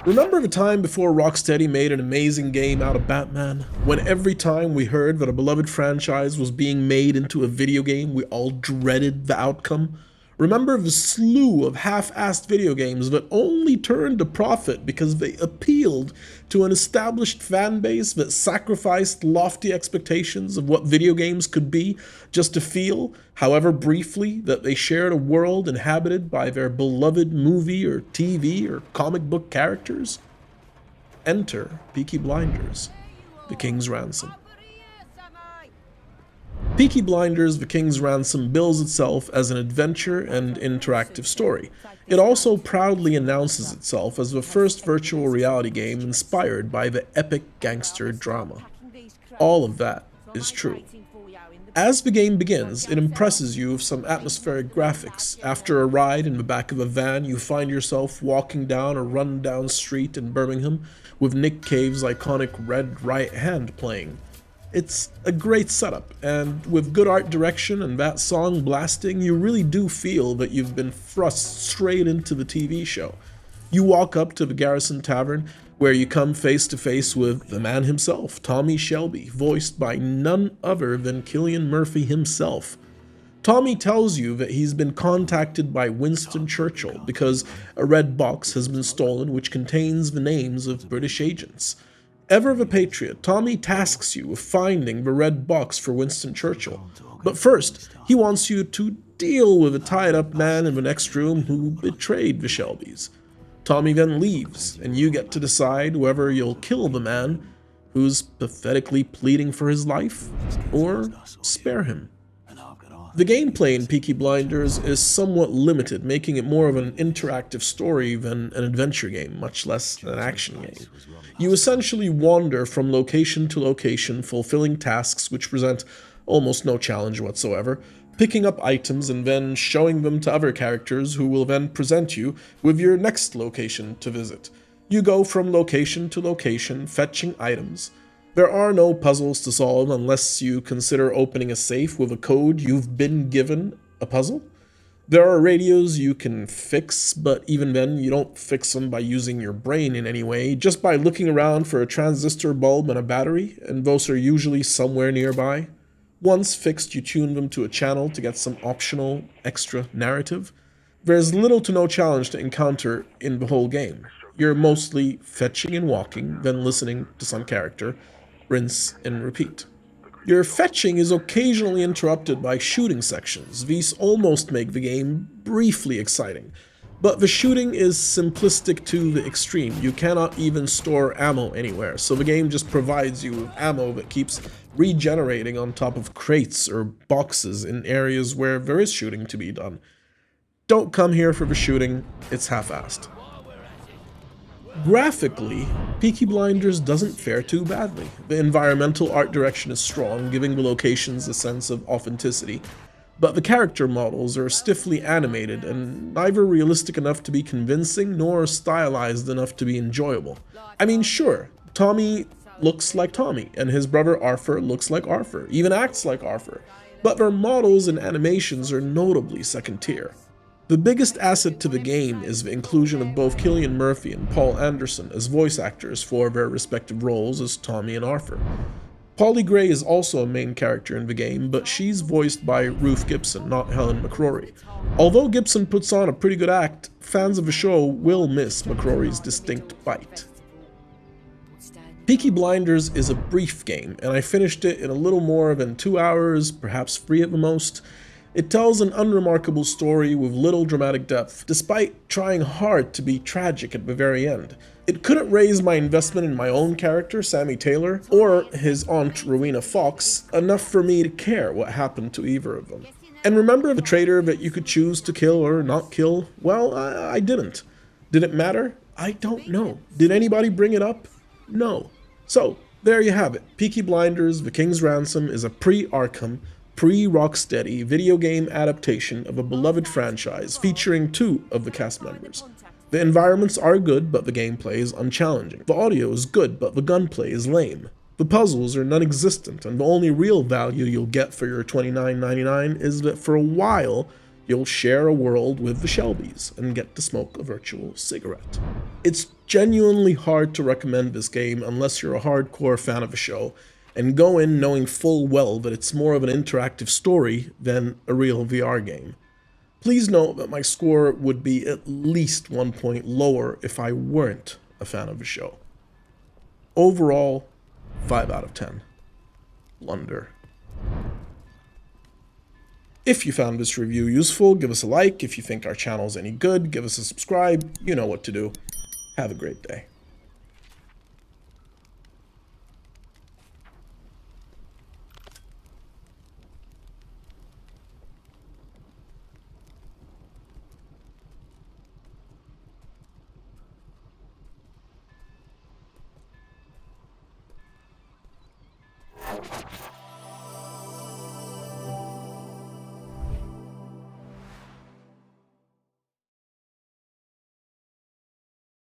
Remember the time before Rocksteady made an amazing game out of Batman? When every time we heard that a beloved franchise was being made into a video game, we all dreaded the outcome? Remember the slew of half-assed video games that only turned a profit because they appealed to an established fan base that sacrificed lofty expectations of what video games could be just to feel, however briefly, that they shared a world inhabited by their beloved movie or TV or comic book characters? Enter Peaky Blinders, The King's Ransom. Peaky Blinders, The King's Ransom bills itself as an adventure and interactive story. It also proudly announces itself as the first virtual reality game inspired by the epic gangster drama. All of that is true. As the game begins, it impresses you with some atmospheric graphics. After a ride in the back of a van, you find yourself walking down a run-down street in Birmingham with Nick Cave's iconic Red Right Hand playing. It's a great setup, and with good art direction and that song blasting, you really do feel that you've been thrust straight into the TV show. You walk up to the Garrison Tavern, where you come face to face with the man himself, Tommy Shelby, voiced by none other than Cillian Murphy himself. Tommy tells you that he's been contacted by Winston Churchill because a red box has been stolen which contains the names of British agents. Ever the patriot, Tommy tasks you with finding the red box for Winston Churchill. But first, he wants you to deal with a tied-up man in the next room who betrayed the Shelbys. Tommy then leaves, and you get to decide whether you'll kill the man who's pathetically pleading for his life, or spare him. The gameplay in Peaky Blinders is somewhat limited, making it more of an interactive story than an adventure game, much less an action game. You essentially wander from location to location, fulfilling tasks which present almost no challenge whatsoever, picking up items and then showing them to other characters who will then present you with your next location to visit. You go from location to location, fetching items. There are no puzzles to solve unless you consider opening a safe with a code you've been given a puzzle. There are radios you can fix, but even then you don't fix them by using your brain in any way, just by looking around for a transistor bulb and a battery, and those are usually somewhere nearby. Once fixed, you tune them to a channel to get some optional extra narrative. There's little to no challenge to encounter in the whole game. You're mostly fetching and walking, then listening to some character, rinse and repeat. Your fetching is occasionally interrupted by shooting sections. These almost make the game briefly exciting. But the shooting is simplistic to the extreme. You cannot even store ammo anywhere, so the game just provides you with ammo that keeps regenerating on top of crates or boxes in areas where there is shooting to be done. Don't come here for the shooting, it's half-assed. Graphically, Peaky Blinders doesn't fare too badly. The environmental art direction is strong, giving the locations a sense of authenticity, but the character models are stiffly animated and neither realistic enough to be convincing nor stylized enough to be enjoyable. I mean, sure, Tommy looks like Tommy, and his brother Arthur looks like Arthur, even acts like Arthur, but their models and animations are notably second tier. The biggest asset to the game is the inclusion of both Cillian Murphy and Paul Anderson as voice actors for their respective roles as Tommy and Arthur. Polly Gray is also a main character in the game, but she's voiced by Ruth Gibson, not Helen McCrory. Although Gibson puts on a pretty good act, fans of the show will miss McCrory's distinct bite. Peaky Blinders is a brief game, and I finished it in a little more than 2 hours, perhaps 3 at the most. It tells an unremarkable story with little dramatic depth, despite trying hard to be tragic at the very end. It couldn't raise my investment in my own character, Sammy Taylor, or his aunt, Rowena Fox, enough for me to care what happened to either of them. And remember the traitor that you could choose to kill or not kill? Well, I didn't. Did it matter? I don't know. Did anybody bring it up? No. So, there you have it. Peaky Blinders, The King's Ransom is a pre-Arkham, pre-Rocksteady video game adaptation of a beloved franchise featuring 2 of the cast members. The environments are good, but the gameplay is unchallenging. The audio is good, but the gunplay is lame. The puzzles are non-existent, and the only real value you'll get for your $29.99 is that for a while, You'll share a world with the Shelbys and get to smoke a virtual cigarette. It's genuinely hard to recommend this game unless you're a hardcore fan of a show, and go in knowing full well that it's more of an interactive story than a real VR game. Please note that my score would be at least 1 point lower if I weren't a fan of the show. Overall, 5 out of 10. Blunder. If you found this review useful, give us a like. If you think our channel is any good, give us a subscribe. You know what to do. Have a great day.